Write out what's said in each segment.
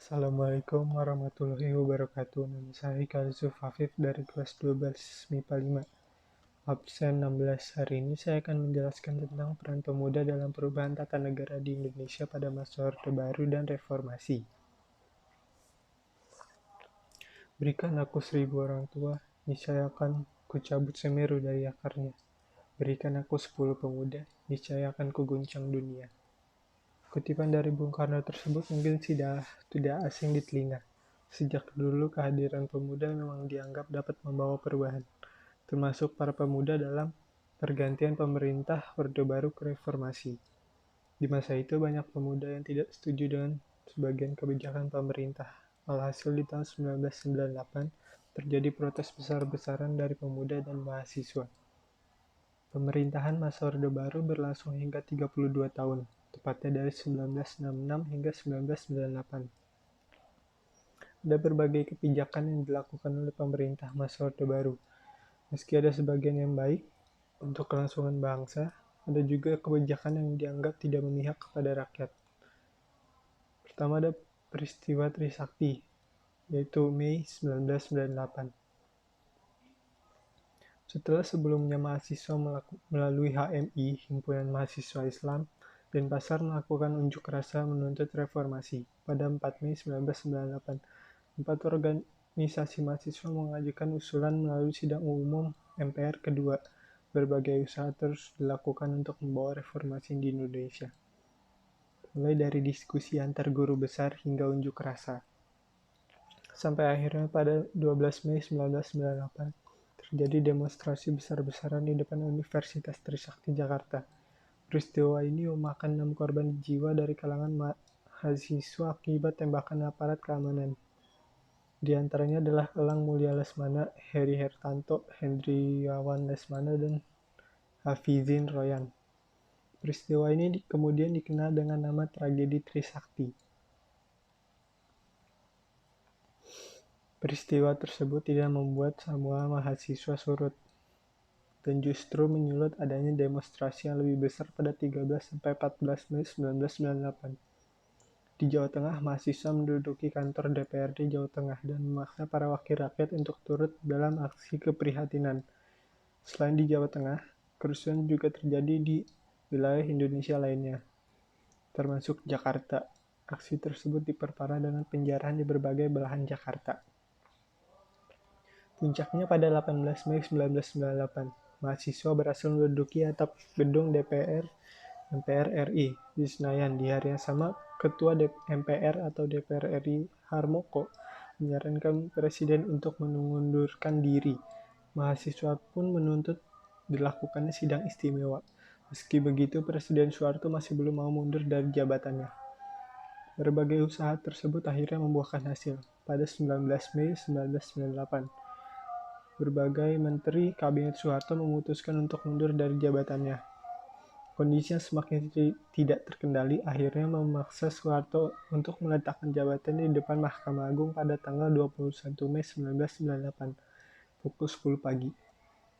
Assalamualaikum warahmatullahi wabarakatuh. Nama saya Yusuf Hafif dari kelas 12 MIPA 5. Absen 16. Hari ini saya akan menjelaskan tentang peran pemuda dalam perubahan tata negara di Indonesia pada masa Orde Baru dan Reformasi. Berikan aku 1000 orang tua, niscaya akan kucabut Semeru dari akarnya. Berikan aku 10 pemuda, niscaya akan kuguncang dunia. Kutipan dari Bung Karno tersebut mungkin tidak asing di telinga. Sejak dulu kehadiran pemuda memang dianggap dapat membawa perubahan, termasuk para pemuda dalam pergantian pemerintah Orde Baru ke Reformasi. Di masa itu banyak pemuda yang tidak setuju dengan sebagian kebijakan pemerintah. Alhasil di tahun 1998 terjadi protes besar-besaran dari pemuda dan mahasiswa. Pemerintahan masa Orde Baru berlangsung hingga 32 tahun, tepatnya dari 1966 hingga 1998. Ada berbagai kebijakan yang dilakukan oleh pemerintah masa Orde Baru. Meski ada sebagian yang baik untuk kelangsungan bangsa, ada juga kebijakan yang dianggap tidak memihak kepada rakyat. Pertama ada peristiwa Trisakti, yaitu Mei 1998. Setelah sebelumnya mahasiswa melalui HMI, Himpunan Mahasiswa Islam, Denpasar melakukan unjuk rasa menuntut reformasi. Pada 4 Mei 1998, 4 organisasi mahasiswa mengajukan usulan melalui sidang umum MPR kedua. Berbagai usaha terus dilakukan untuk membawa reformasi di Indonesia. Mulai dari diskusi antar guru besar hingga unjuk rasa. Sampai akhirnya pada 12 Mei 1998, terjadi demonstrasi besar-besaran di depan Universitas Trisakti Jakarta. Peristiwa ini memakan 6 korban jiwa dari kalangan mahasiswa akibat tembakan aparat keamanan. Di antaranya adalah Elang Mulia Lesmana, Heri Hertanto, Hendriawan Lesmana, dan Hafizin Royan. Peristiwa ini kemudian dikenal dengan nama tragedi Trisakti. Peristiwa tersebut tidak membuat semua mahasiswa surut, dan justru menyulut adanya demonstrasi yang lebih besar pada 13-14 Mei 1998. Di Jawa Tengah, mahasiswa menduduki kantor DPRD Jawa Tengah dan memaksa para wakil rakyat untuk turut dalam aksi keprihatinan. Selain di Jawa Tengah, kerusuhan juga terjadi di wilayah Indonesia lainnya, termasuk Jakarta. Aksi tersebut diperparah dengan penjarahan di berbagai belahan Jakarta. Puncaknya pada 18 Mei 1998, mahasiswa berhasil menduduki atap gedung DPR MPR RI di Senayan. Di hari yang sama, Ketua MPR atau DPR RI Harmoko menyarankan Presiden untuk mengundurkan diri. Mahasiswa pun menuntut dilakukannya sidang istimewa. Meski begitu, Presiden Soeharto masih belum mau mundur dari jabatannya. Berbagai usaha tersebut akhirnya membuahkan hasil. Pada 19 Mei 1998, berbagai menteri Kabinet Soeharto memutuskan untuk mundur dari jabatannya. Kondisinya semakin tidak terkendali, akhirnya memaksa Soeharto untuk meletakkan jabatannya di depan Mahkamah Agung pada tanggal 21 Mei 1998, pukul 10 pagi.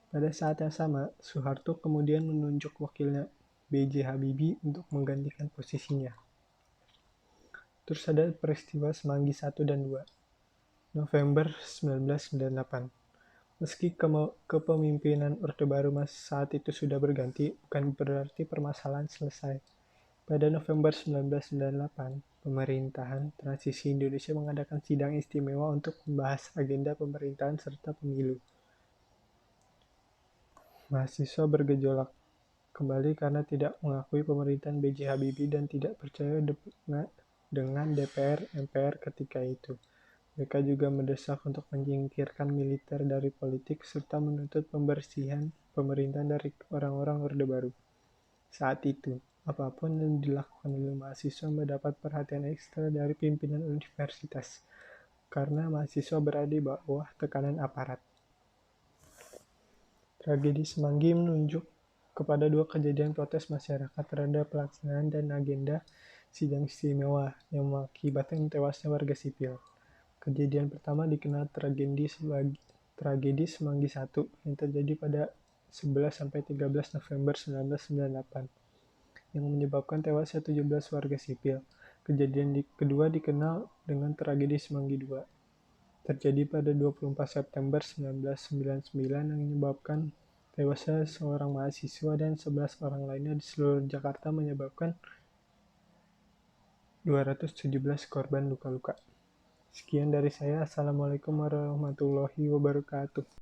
Pada saat yang sama, Soeharto kemudian menunjuk wakilnya B.J. Habibie untuk menggantikan posisinya. Terus ada peristiwa Semanggi 1 dan 2, November 1998. Meski kepemimpinan Orde Baru saat itu sudah berganti, bukan berarti permasalahan selesai. Pada November 1998, pemerintahan transisi Indonesia mengadakan sidang istimewa untuk membahas agenda pemerintahan serta pemilu. Mahasiswa bergejolak kembali karena tidak mengakui pemerintahan B.J. Habibie dan tidak percaya dengan DPR MPR ketika itu. Mereka juga mendesak untuk menyingkirkan militer dari politik serta menuntut pembersihan pemerintahan dari orang-orang Orde Baru. Saat itu, apapun yang dilakukan oleh mahasiswa mendapat perhatian ekstra dari pimpinan universitas, karena mahasiswa berada di bawah tekanan aparat. Tragedi Semanggi menunjuk kepada dua kejadian protes masyarakat terhadap pelaksanaan dan agenda sidang istimewa yang mengakibatkan tewasnya warga sipil. Kejadian pertama dikenal tragedi Semanggi 1 yang terjadi pada 11-13 November 1998 yang menyebabkan tewasnya 17 warga sipil. Kejadian kedua dikenal dengan tragedi Semanggi II. Terjadi pada 24 September 1999 yang menyebabkan tewasnya seorang mahasiswa dan 11 orang lainnya di seluruh Jakarta, menyebabkan 217 korban luka-luka. Sekian dari saya. Assalamualaikum warahmatullahi wabarakatuh.